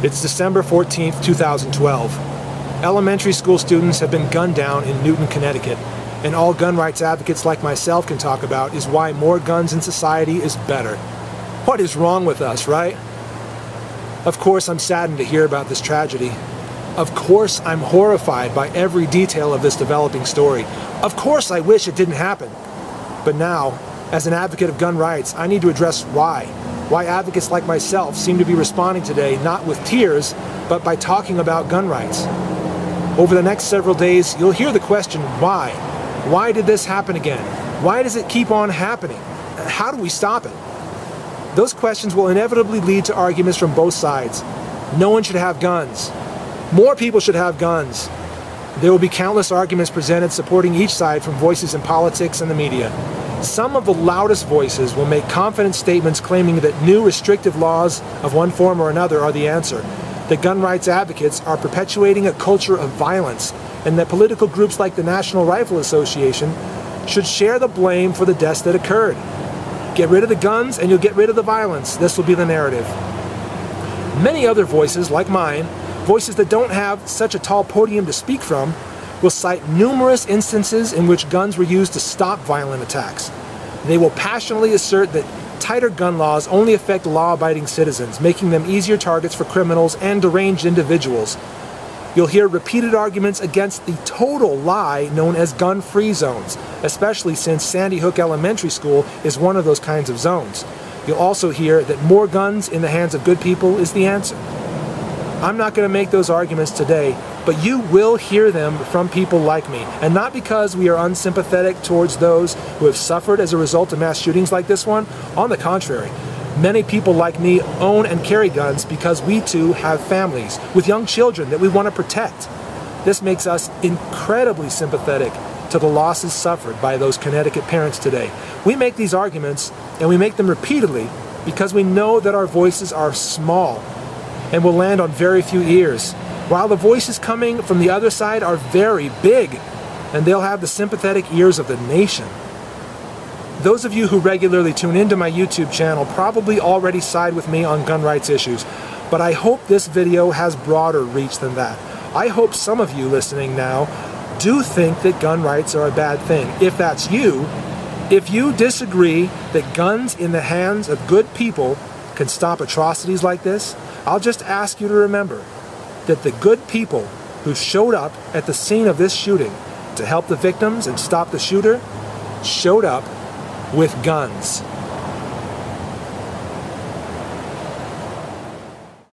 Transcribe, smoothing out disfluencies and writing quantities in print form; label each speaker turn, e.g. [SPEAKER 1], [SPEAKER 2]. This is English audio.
[SPEAKER 1] It's December 14th, 2012. Elementary school students have been gunned down in Newton, Connecticut, and all gun rights advocates like myself can talk about is why more guns in society is better. What is wrong with us, right? Of course, I'm saddened to hear about this tragedy. Of course, I'm horrified by every detail of this developing story. Of course, I wish it didn't happen. But now, as an advocate of gun rights, I need to address why. Why advocates like myself seem to be responding today not with tears, but by talking about gun rights. Over the next several days, you'll hear the question, why? Why did this happen again? Why does it keep on happening? How do we stop it? Those questions will inevitably lead to arguments from both sides. No one should have guns. More people should have guns. There will be countless arguments presented supporting each side from voices in politics and the media. Some of the loudest voices will make confident statements claiming that new restrictive laws of one form or another are the answer, that gun rights advocates are perpetuating a culture of violence, and that political groups like the National Rifle Association should share the blame for the deaths that occurred. Get rid of the guns and you'll get rid of the violence. This will be the narrative. Many other voices, like mine, voices that don't have such a tall podium to speak from, will cite numerous instances in which guns were used to stop violent attacks. They will passionately assert that tighter gun laws only affect law-abiding citizens, making them easier targets for criminals and deranged individuals. You'll hear repeated arguments against the total lie known as gun-free zones, especially since Sandy Hook Elementary School is one of those kinds of zones. You'll also hear that more guns in the hands of good people is the answer. I'm not going to make those arguments today, but you will hear them from people like me, and not because we are unsympathetic towards those who have suffered as a result of mass shootings like this one. On the contrary, many people like me own and carry guns because we too have families with young children that we want to protect. This makes us incredibly sympathetic to the losses suffered by those Connecticut parents today. We make these arguments, and we make them repeatedly, because we know that our voices are small and will land on very few ears, while the voices coming from the other side are very big, and they'll have the sympathetic ears of the nation. Those of you who regularly tune into my YouTube channel probably already side with me on gun rights issues, but I hope this video has broader reach than that. I hope some of you listening now do think that gun rights are a bad thing. If that's you, if you disagree that guns in the hands of good people can stop atrocities like this, I'll just ask you to remember that the good people who showed up at the scene of this shooting to help the victims and stop the shooter showed up with guns.